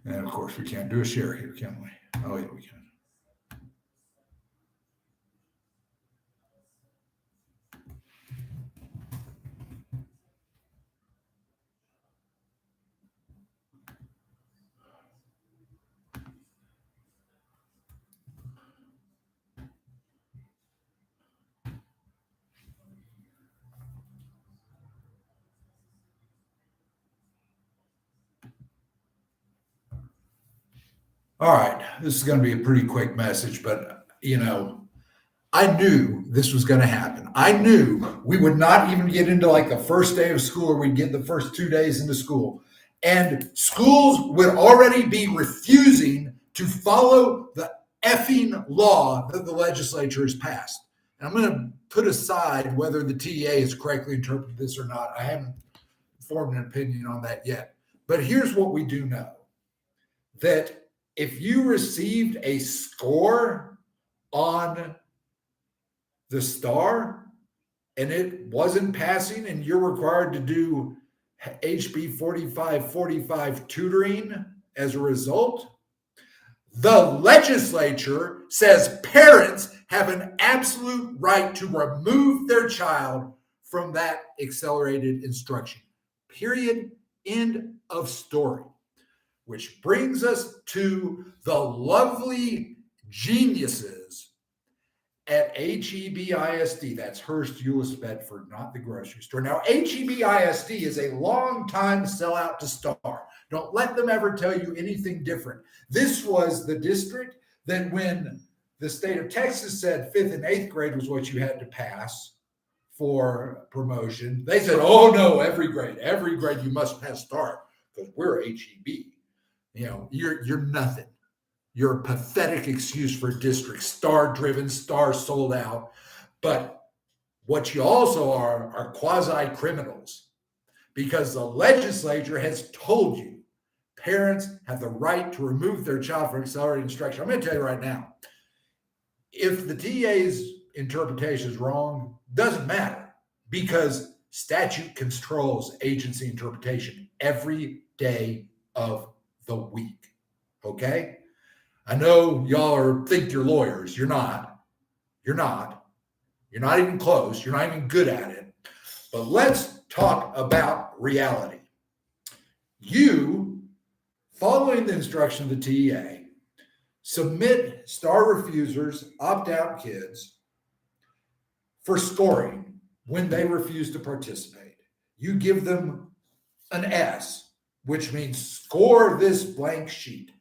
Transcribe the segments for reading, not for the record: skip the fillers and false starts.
And of course, we can't do a share here, can we? Oh, yeah, we can. All right, this is going to be a pretty quick message, but I knew this was going to happen. I knew we would not even get into like the first day of school, or we'd get the first 2 days into school. And schools would already be refusing to follow the effing law that the legislature has passed. And I'm going to put aside whether the TEA has correctly interpreted this or not. I haven't formed an opinion on that yet. But here's what we do know: that if you received a score on the STAR and it wasn't passing and you're required to do HB 4545 tutoring as a result, the legislature says parents have an absolute right to remove their child from that accelerated instruction. Period. End of story. Which brings us to the lovely geniuses at HEB ISD. That's Hurst-Euless-Bedford, not the grocery store. Now, HEB ISD is a long-time sellout to STAR. Don't let them ever tell you anything different. This was the district that when the state of Texas said 5th and 8th grade was what you had to pass for promotion, they said, oh, no, every grade you must pass STAR because we're HEB. You're nothing. You're a pathetic excuse for a district, STAR-driven, STAR sold out. But what you also are quasi-criminals, because the legislature has told you parents have the right to remove their child from accelerated instruction. I'm going to tell you right now, if the TA's interpretation is wrong, doesn't matter, because statute controls agency interpretation every day of the week. Okay? I know y'all think you're lawyers. You're not. You're not even close. You're not even good at it. But let's talk about reality. You, following the instruction of the TEA, submit STAR refusers, opt-out kids for scoring when they refuse to participate. You give them an S, which means score this blank sheet.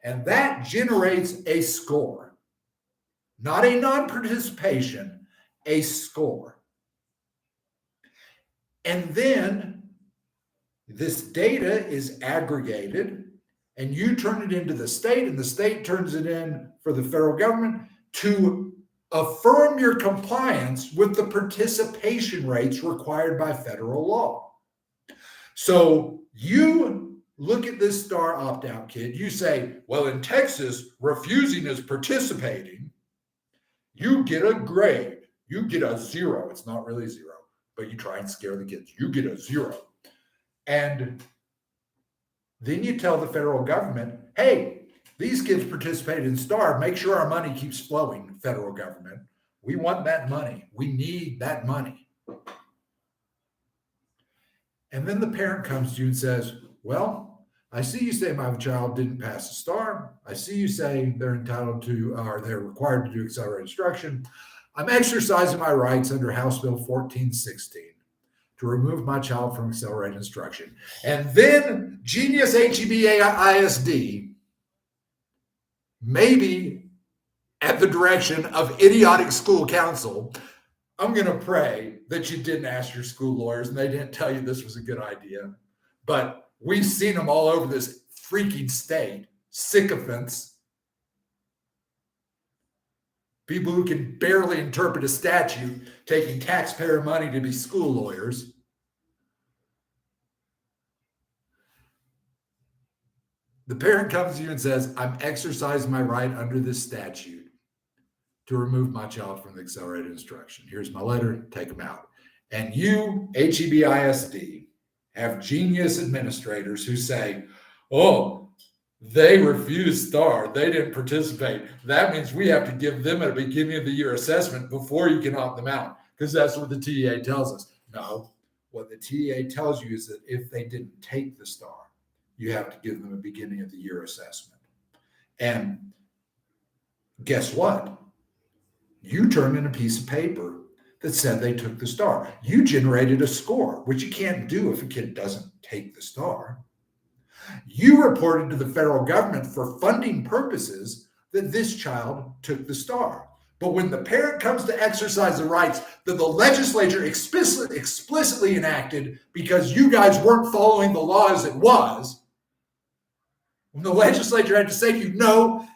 And that generates a score, not a non-participation, a score. And then this data is aggregated and you turn it into the state, and the state turns it in for the federal government to affirm your compliance with the participation rates required by federal law. So you look at this STAR opt-out kid, you say, well, in Texas, refusing is participating. You get a grade. You get a 0. It's not really 0, but you try and scare the kids. You get a 0. And then you tell the federal government, hey, these kids participated in STAR. Make sure our money keeps flowing, federal government. We want that money. We need that money. And then the parent comes to you and says, well, I see you say my child didn't pass the STAR. I see you say they're entitled to, or they're required to do accelerated instruction. I'm exercising my rights under House Bill 1416 to remove my child from accelerated instruction. And then genius HEB ISD, maybe at the direction of idiotic school counsel, I'm going to pray that you didn't ask your school lawyers and they didn't tell you this was a good idea. But we've seen them all over this freaking state, sycophants, people who can barely interpret a statute, taking taxpayer money to be school lawyers. The parent comes to you and says, I'm exercising my right under this statute to remove my child from the accelerated instruction. Here's my letter, take them out. And you, HEB ISD, have genius administrators who say, oh, They refused STAR. They didn't participate. That means we have to give them a beginning of the year assessment before you can opt them out, because that's what the TEA tells us. No, what the TEA tells you is that if they didn't take the STAR, you have to give them a beginning of the year assessment. And guess what? You turned in a piece of paper that said they took the STAR. You generated a score, which you can't do if a kid doesn't take the STAR. You reported to the federal government for funding purposes that this child took the STAR. But when the parent comes to exercise the rights that the legislature explicitly enacted because you guys weren't following the law as it was, when the legislature had to say to you, no,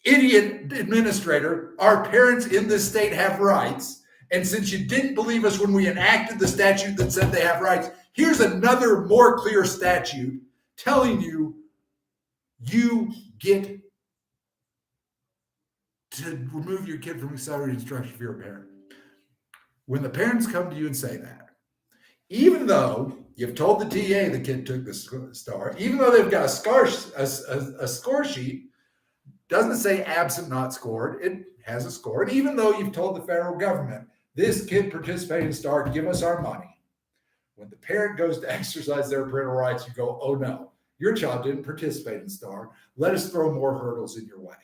idiot administrator, our parents in this state have rights. And since you didn't believe us when we enacted the statute that said they have rights, here's another more clear statute telling you you get to remove your kid from accelerated instruction if you're a parent. When the parents come to you and say that, even though you've told the TA the kid took the STAR, even though they've got a score sheet, doesn't say absent not scored, it has a score. And even though you've told the federal government, this kid participated in STAR, give us our money. When the parent goes to exercise their parental rights, you go, oh no, your child didn't participate in STAR. Let us throw more hurdles in your way.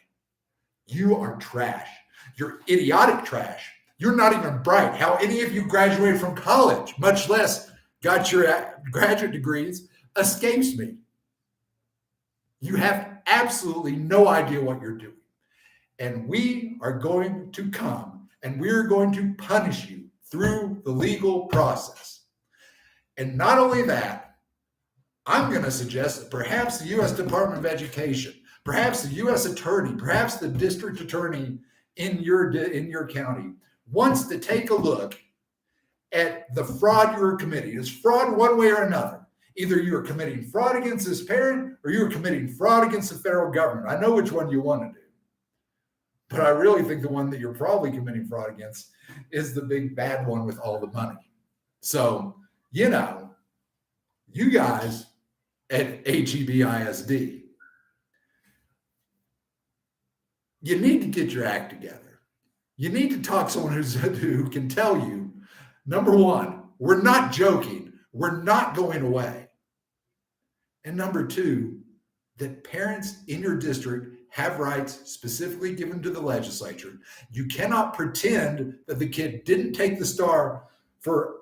You are trash. You're idiotic trash. You're not even bright. How any of you graduated from college, much less got your graduate degrees, escapes me. You have absolutely no idea what you're doing. And we are going to come and we're going to punish you through the legal process. And not only that, I'm going to suggest that perhaps the U.S. Department of Education, perhaps the U.S. Attorney, perhaps the district attorney in your county wants to take a look at the fraud you're committing. It's fraud one way or another. Either you're committing fraud against this parent or you're committing fraud against the federal government. I know which one you want to do. But I really think the one that you're probably committing fraud against is the big bad one with all the money. So, you guys at HEB ISD, you need to get your act together. You need to talk to someone who can tell you, number one, we're not joking. We're not going away. And number two, that parents in your district have rights specifically given to the legislature. You cannot pretend that the kid didn't take the STAR for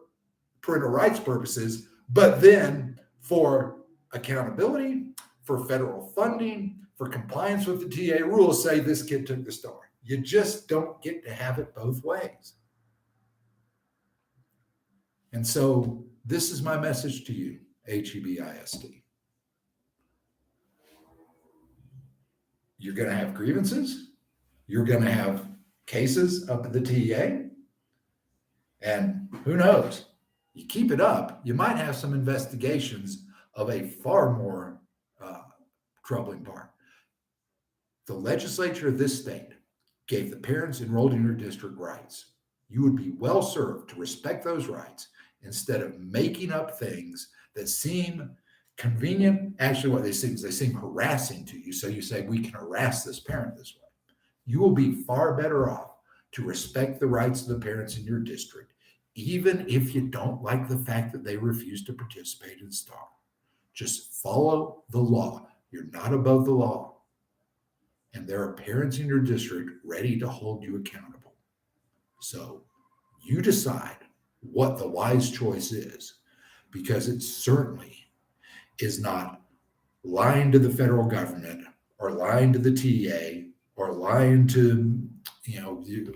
parental rights purposes, but then for accountability, for federal funding, for compliance with the TA rules, say this kid took the STAR. You just don't get to have it both ways. And so this is my message to you, HEB ISD. You're going to have grievances. You're going to have cases up at the TEA. And who knows? You keep it up, you might have some investigations of a far more troubling part. The legislature of this state gave the parents enrolled in your district rights. You would be well served to respect those rights instead of making up things that seem convenient. Actually, what they seem harassing to you. So you say, we can harass this parent this way. You will be far better off to respect the rights of the parents in your district, even if you don't like the fact that they refuse to participate in STAR. Just follow the law. You're not above the law. And there are parents in your district ready to hold you accountable. So you decide what the wise choice is, because it certainly is not lying to the federal government or lying to the TA or lying to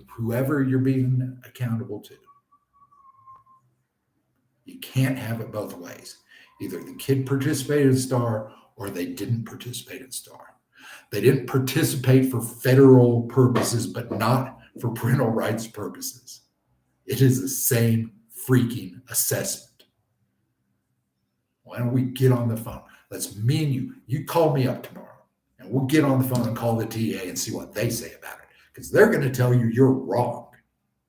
whoever you're being accountable to. You can't have it both ways. Either the kid participated in STAR or they didn't participate in STAR. They didn't participate for federal purposes, but not for parental rights purposes. It is the same freaking assessment. Why don't we get on the phone? Let's me and you call me up tomorrow and we'll get on the phone and call the TA and see what they say about it. Because they're going to tell you you're wrong.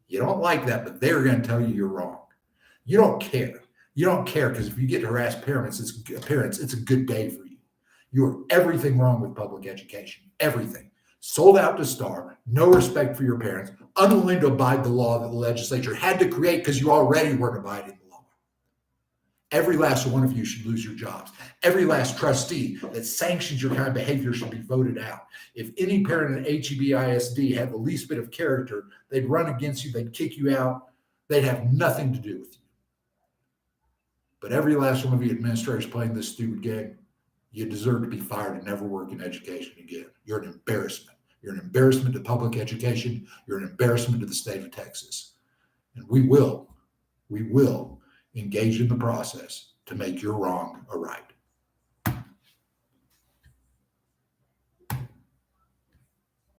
You don't like that, but they're going to tell you you're wrong. You don't care. You don't care because if you get to harass parents, it's a good day for you. You're everything wrong with public education. Everything. Sold out to Star, no respect for your parents, unwilling to abide the law that the legislature had to create because you already weren't abiding the law. Every last one of you should lose your jobs. Every last trustee that sanctions your kind of behavior should be voted out. If any parent at HEB ISD had the least bit of character, they'd run against you, they'd kick you out, they'd have nothing to do with you. But every last one of you administrators playing this stupid game, you deserve to be fired and never work in education again. You're an embarrassment. You're an embarrassment to public education. You're an embarrassment to the state of Texas. And we will engage in the process to make your wrong a right.